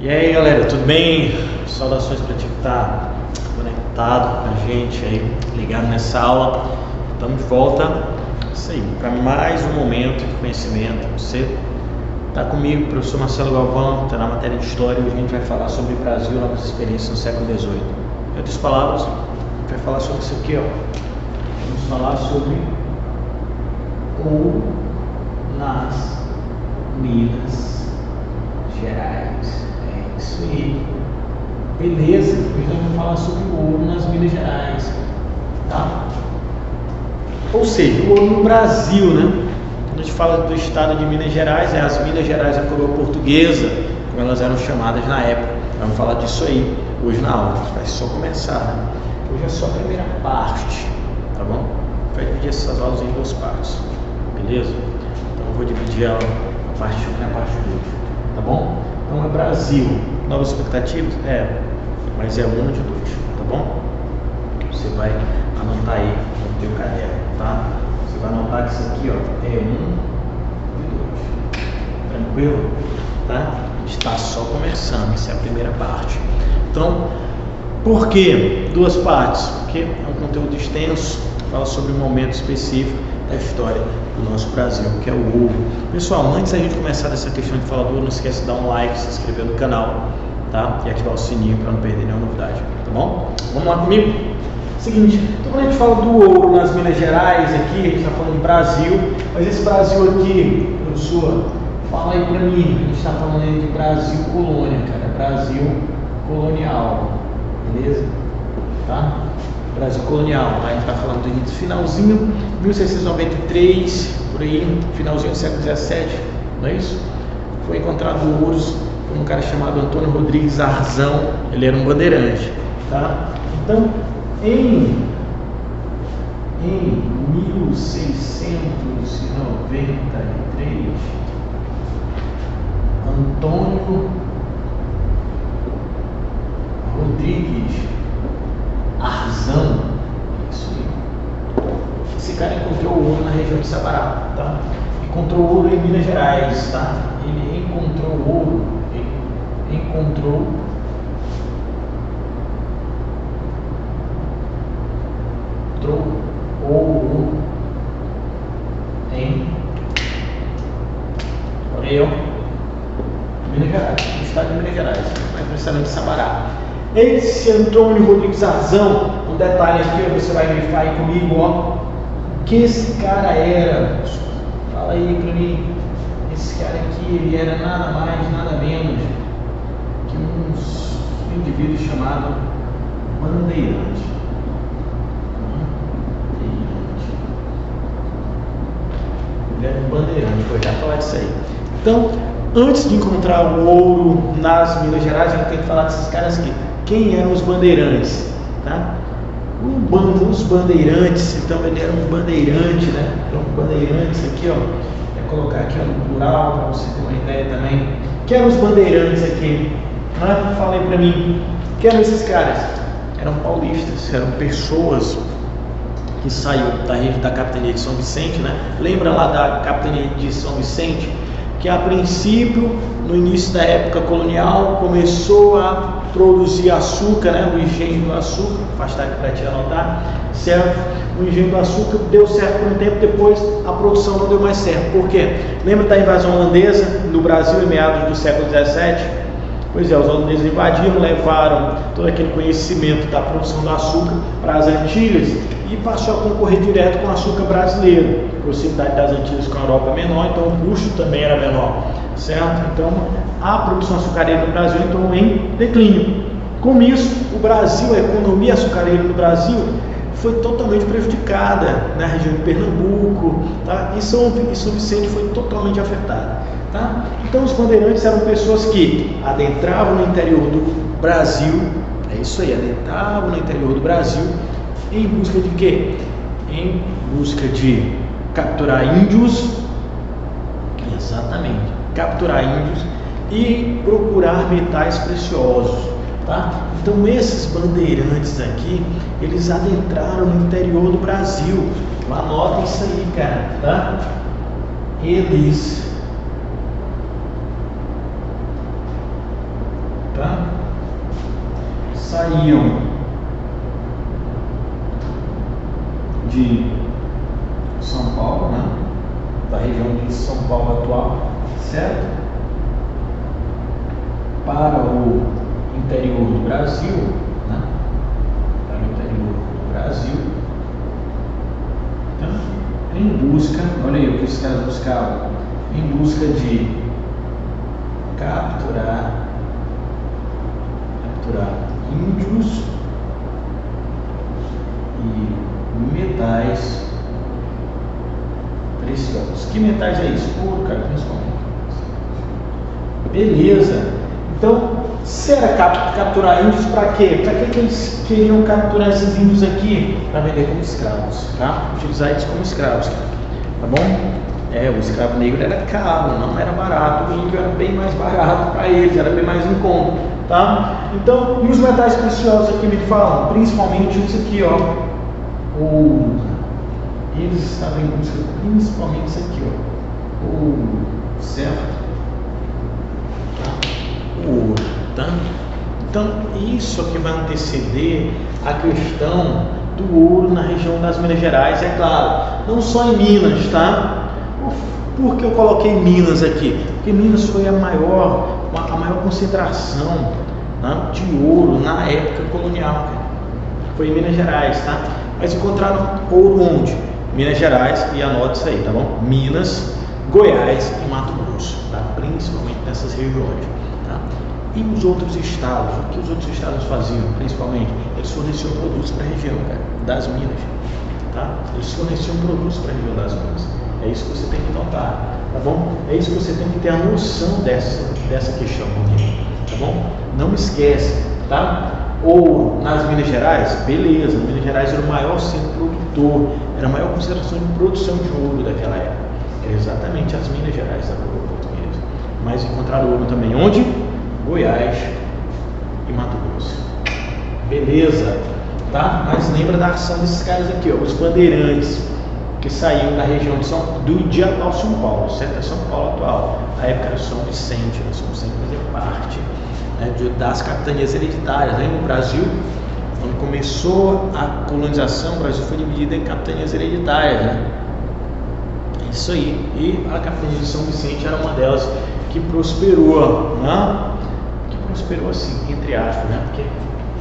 E aí galera, tudo bem? Saudações para ti que está conectado com a gente aí, ligado nessa aula. Estamos de volta, isso aí, para mais um momento de conhecimento. Você está comigo, professor Marcelo Galvão, está na matéria de História. Hoje a gente vai falar sobre o Brasil e novas experiências no século XVIII. Em outras palavras, a gente vai falar sobre isso aqui, ó. Vamos falar sobre ouro nas Minas Gerais. Isso aí, beleza? Hoje nós vamos falar sobre o ouro nas Minas Gerais, tá? Ou seja, o ouro no Brasil, né? Quando a gente fala do estado de Minas Gerais, é as Minas Gerais, a coroa portuguesa, como elas eram chamadas na época. Vamos falar disso aí hoje na aula. Vai só começar, né? Hoje é só a primeira parte, tá bom? Vai dividir essas aulas em duas partes, beleza? Então eu vou dividir ela a parte 1 e a parte 2, tá bom? Então é Brasil, novas expectativas? Mas é 1 de 2, tá bom? Você vai anotar aí no teu caderno, tá? Você vai anotar que isso aqui, ó, é 1 de 2. Tranquilo? Tá? Está só começando, essa é a primeira parte. Então, por que duas partes? Porque é um conteúdo extenso, fala sobre um momento específico da história do nosso Brasil, que é o ouro. Pessoal, antes da gente começar dessa questão de falar do ouro, não esquece de dar um like, se inscrever no canal, tá? E ativar o sininho para não perder nenhuma novidade, tá bom? Vamos lá comigo? Seguinte, então quando a gente fala do ouro nas Minas Gerais aqui, a gente está falando de Brasil, mas esse Brasil aqui, professor, fala aí para mim, a gente está falando aí de Brasil colônia, cara, Brasil colonial, beleza? Tá? Brasil colonial, a gente está falando do início, finalzinho, 1693, por aí, finalzinho do século XVII, não é isso? Foi encontrado ouros por um cara chamado Antônio Rodrigues Arzão, ele era um bandeirante, tá? Então, em 1693, Antônio Rodrigues Arzão, isso aí. Esse cara encontrou ouro na região de Sabará, tá? Encontrou ouro em Minas Gerais, tá? Ele encontrou ouro, encontrou ouro em Minas Gerais, no estado de Minas Gerais, mais precisamente de Sabará. Esse Antônio Rodrigues Arzão, um detalhe aqui, você vai verificar aí comigo, ó, que esse cara era, fala aí pra mim, esse cara aqui, ele era nada mais, nada menos que um indivíduo chamado bandeirante. Ele era um bandeirante, vou já falar disso aí. Então, antes de encontrar o ouro nas Minas Gerais, a gente tem que falar desses caras aqui. Quem eram os bandeirantes? Tá? Os bandeirantes, então ele era um bandeirante, né? Então, bandeirantes aqui, ó. Vou colocar aqui no plural para você ter uma ideia também. Quem eram os bandeirantes aqui? Fala aí para mim. Quem eram esses caras? Eram paulistas, eram pessoas que saíram da capitania de São Vicente, né? Lembra lá da capitania de São Vicente? Que a princípio, no início da época colonial, começou a produzir açúcar, né? O engenho do açúcar, vou afastar aqui para te anotar, certo? O engenho do açúcar deu certo por um tempo, depois a produção não deu mais certo. Por quê? Lembra da invasão holandesa no Brasil em meados do século XVII? Pois é, os holandeses invadiram, levaram todo aquele conhecimento da produção do açúcar para as Antilhas e passou a concorrer direto com o açúcar brasileiro. A proximidade das Antilhas com a Europa é menor, então o custo também era menor, certo? Então a produção açucareira no Brasil entrou em declínio. Com isso, o Brasil, a economia açucareira no Brasil foi totalmente prejudicada na região de Pernambuco, tá? E São Vicente foi totalmente afetada, tá? Então os bandeirantes eram pessoas que adentravam no interior do Brasil, é isso aí, adentravam no interior do Brasil em busca de quê? Em busca de capturar índios, exatamente, capturar índios e procurar metais preciosos, tá? Então esses bandeirantes aqui, eles adentraram no interior do Brasil. Anotem isso aí, cara, tá? Eles saíam de São Paulo, né? Da região de São Paulo atual, certo? Para o interior do Brasil, né? Para o interior do Brasil, então, em busca, olha aí o que os caras buscavam, em busca de capturar índios e metais preciosos. Que metais é isso? Ouro, cara, principalmente. Beleza. Então, se era capturar índios, para quê? Para que eles queriam capturar esses índios aqui? Para vender como escravos, tá? Utilizar eles como escravos, tá bom? O escravo negro era caro, não era barato. O índio era bem mais barato para eles, era bem mais em conta, tá? Então, e os metais preciosos aqui me falam? Principalmente isso aqui, ó. Ouro. Eles estavam em busca principalmente isso aqui, ó. Ouro, certo? Ouro, tá? Então, isso aqui vai anteceder a questão do ouro na região das Minas Gerais, é claro, não só em Minas, tá? Por que eu coloquei Minas aqui? Porque Minas foi a maior concentração, né, de ouro na época colonial, cara. Foi em Minas Gerais, tá? Mas encontraram ouro onde? Minas Gerais, e anote isso aí, tá bom? Minas, Goiás e Mato Grosso, tá? Principalmente nessas regiões, tá? E os outros estados, o que os outros estados faziam, principalmente? Eles forneciam produtos para a região, cara, das Minas, tá? Eles forneciam produtos para a região das Minas. É isso que você tem que notar, tá bom? É isso que você tem que ter a noção dessa questão, tá bom? Não esquece, tá? Ouro nas Minas Gerais, beleza, Minas Gerais era o maior centro produtor, era a maior concentração de produção de ouro daquela época, era exatamente as Minas Gerais da coroa portuguesa. Mas encontraram ouro também onde? Goiás e Mato Grosso. Beleza, tá? Mas lembra da ação desses caras aqui, ó, os bandeirantes que saíam da região de atual São Paulo, certo? É São Paulo atual. Na época era São Vicente, São Vicente fazia parte, né, das capitanias hereditárias. Aí no Brasil, quando começou a colonização, o Brasil foi dividido em capitanias hereditárias, né? Isso aí. E a capitania de São Vicente era uma delas que prosperou, né? Que prosperou assim, entre aspas, né? Porque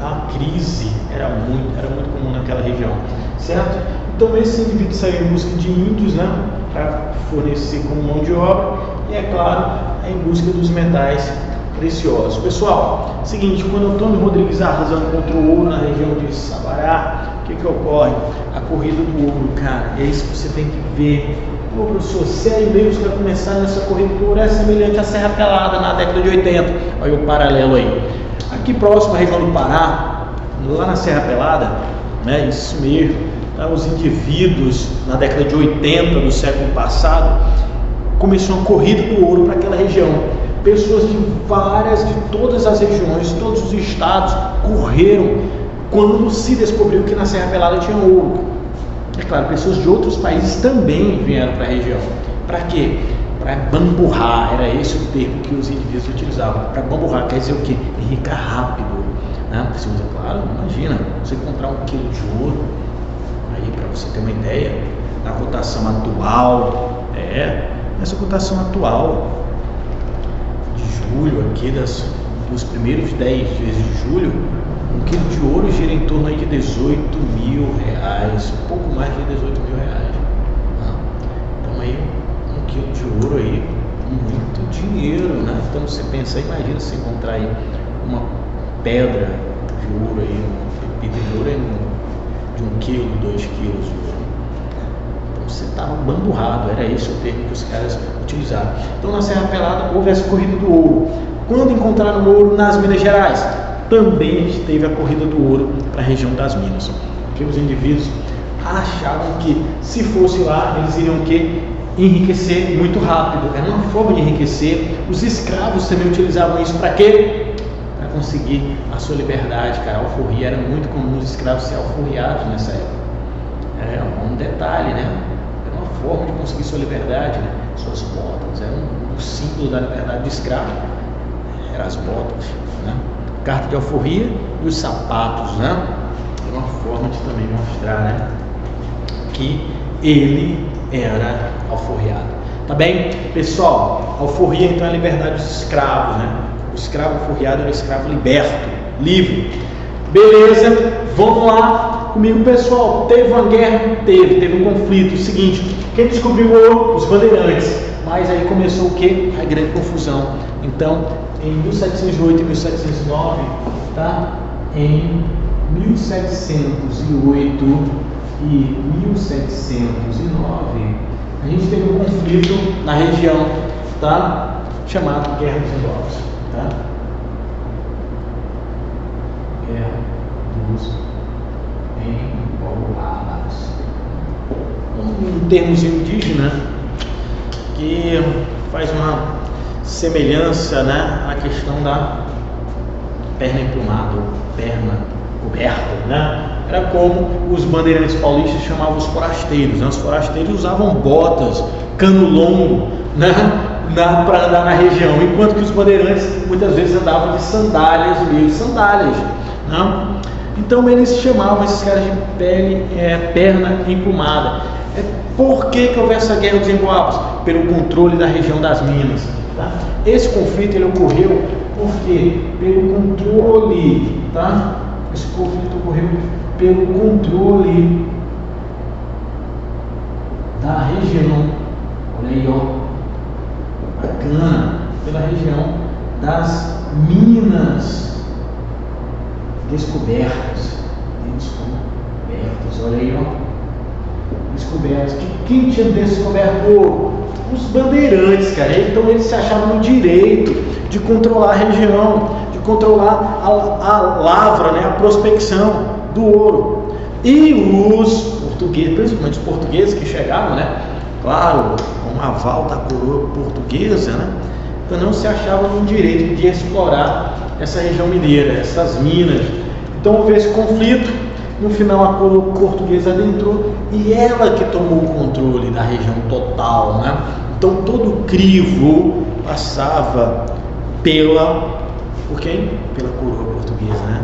a crise era muito comum naquela região, certo? Então esse indivíduo saiu em busca de índios, né, para fornecer como mão de obra, e é claro, em busca dos metais preciosos. Pessoal, seguinte, quando Antônio Rodrigues Arrasão encontrou ouro na região de Sabará, o que ocorre? A corrida do ouro, cara, é isso que você tem que ver. Pô, professor, sério mesmo que vai começar nessa corrida do ouro? É semelhante à Serra Pelada na década de 80. Olha o paralelo aí. Aqui próximo à região do Pará, lá na Serra Pelada, né, isso mesmo, tá, os indivíduos na década de 80 do século passado, começou uma corrida do ouro para aquela região. Pessoas de todas as regiões, todos os estados correram quando se descobriu que na Serra Pelada tinha ouro. É claro, pessoas de outros países também vieram para a região. Para quê? Para bamburrar, era esse o termo que os indivíduos utilizavam. Para bamburrar quer dizer o quê? Enricar rápido, né? Você usa, claro, imagina, você encontrar 1 quilo de ouro, aí para você ter uma ideia, na cotação atual, nessa cotação atual de julho, aqui dos primeiros 10 dias de julho, 1 quilo de ouro gira em torno aí de 18 mil reais, pouco mais de 18 mil reais. Então aí 1 quilo de ouro aí, muito dinheiro, né? Então você pensa, imagina se encontrar aí uma pedra de ouro aí, uma pepita de ouro aí de 1 quilo, 2 quilos de ouro. Então você estava bamburrado, era esse o termo que os caras utilizaram. Então na Serra Pelada houve essa corrida do ouro. Quando encontraram ouro nas Minas Gerais, também teve a corrida do ouro para a região das Minas. Porque os indivíduos achavam que se fosse lá, eles iriam enriquecer muito rápido. Era uma forma de enriquecer. Os escravos também utilizavam isso para quê? Para conseguir a sua liberdade, cara. A alforria, era muito comum os escravos ser alforriados nessa época. É um detalhe, né? Era uma forma de conseguir sua liberdade, né? Suas botas, era o símbolo da liberdade do escravo. Eram as botas, né? carta de alforria e os sapatos, né? É uma forma de também mostrar, né, que ele era alforriado. Tá bem? Pessoal, alforria então é a liberdade dos escravos, né? O escravo alforriado era o escravo liberto, livre. Beleza? Vamos lá comigo, pessoal. Teve uma guerra? Teve um conflito. O seguinte, quem descobriu o ouro? Os bandeirantes. Mas aí começou o quê? A grande confusão. Então, em 1708 e 1709, tá? Em 1708 e 1709, a gente teve um conflito na região, tá? Chamado Guerra dos Emboabas, tá? Guerra dos Emboabas. Um termos indígena que faz uma semelhança, né, à questão da perna emplumada, ou perna coberta, né? Era como os bandeirantes paulistas chamavam os forasteiros, né? Os forasteiros usavam botas, cano longo, né, para andar na região, enquanto que os bandeirantes muitas vezes andavam de sandálias, né? Então eles chamavam esses caras de perna emplumada. Por que houve essa guerra dos Emboabas? Pelo controle da região das minas, tá? Esse conflito ele ocorreu porque pelo controle, tá? Esse conflito ocorreu pelo controle da região, olha aí, ó, bacana, pela região das minas descobertas, olha aí, ó. Descobertos. Quem tinha descoberto ouro? Os bandeirantes, cara. Então eles se achavam no direito de controlar a região, de controlar a lavra, né, a prospecção do ouro. E os portugueses, principalmente os portugueses que chegavam, né, claro, com a aval da coroa portuguesa, né, então não se achavam no direito de explorar essa região mineira, essas minas. Então houve esse conflito. No final a coroa portuguesa adentrou e ela que tomou o controle da região total, né? Então todo o crivo passava por quem? Pela coroa portuguesa, né?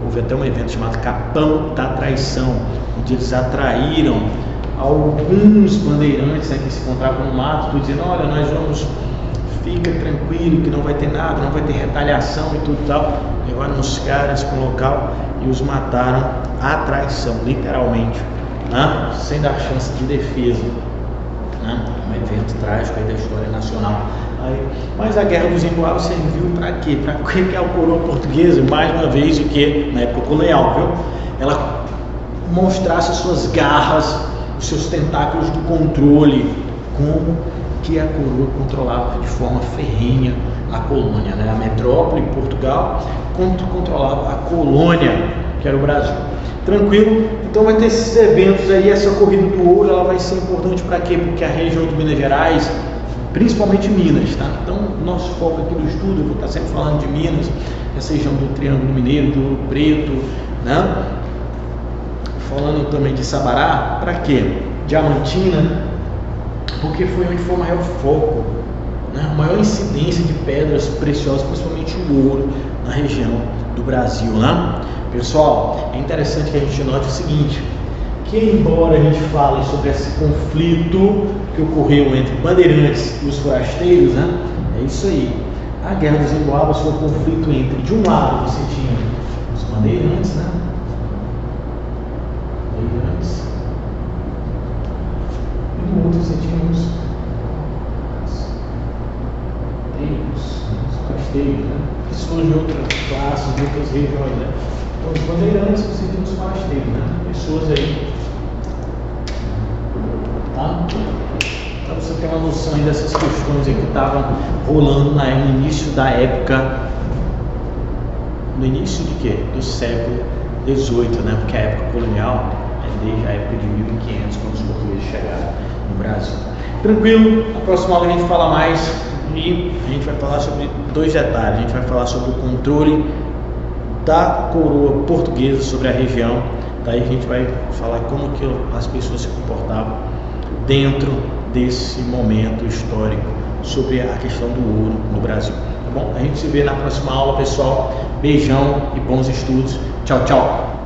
Houve até um evento chamado Capão da Traição, onde eles atraíram alguns bandeirantes, né, que se encontravam no mato, dizendo: olha, nós vamos, fica tranquilo que não vai ter nada, não vai ter retaliação e tudo tal. Levaram os caras para o local e os mataram à traição, literalmente, né? Sem dar chance de defesa, né? Um evento trágico aí da história nacional. Mas a Guerra dos Emboabas serviu para quê? Para que a coroa portuguesa, mais uma vez, o que na época colonial, viu? Ela mostrasse suas garras, os seus tentáculos do controle, como que a coroa controlava de forma ferrenha a colônia, né? A metrópole, Portugal, controlava a colônia, que era o Brasil. Tranquilo? Então vai ter esses eventos aí, essa corrida do ouro, ela vai ser importante para quê? Porque a região de Minas Gerais, principalmente Minas, tá? Então nosso foco aqui no estudo, eu vou estar sempre falando de Minas, essa região do Triângulo Mineiro, do Ouro Preto, né? Falando também de Sabará, para quê? Diamantina, porque foi onde foi o maior foco, né? A maior incidência de pedras preciosas, principalmente o ouro, na região do Brasil, né? Pessoal, é interessante que a gente note o seguinte, que embora a gente fale sobre esse conflito que ocorreu entre bandeirantes e os forasteiros, né? É isso aí. A Guerra dos Emboabas foi um conflito entre, de um lado você tinha os bandeirantes, né? E do outro você tinha os forasteiros, né? Pessoas de outras classes, de outras regiões, né? Então os bandeirantes você tinha os forasteiros, né? Pessoas aí, tá? Para você ter uma noção aí dessas questões aí que estavam rolando no início da época, no início de quê? Do século XVIII, né? Porque a época colonial é desde a época de 1500, quando os portugueses chegaram no Brasil. Tranquilo? Na próxima aula a gente fala mais e a gente vai falar sobre dois detalhes. A gente vai falar sobre o controle da coroa portuguesa sobre a região. Daí a gente vai falar como que as pessoas se comportavam dentro desse momento histórico sobre a questão do ouro no Brasil. Tá bom? A gente se vê na próxima aula, pessoal. Beijão e bons estudos. Tchau, tchau.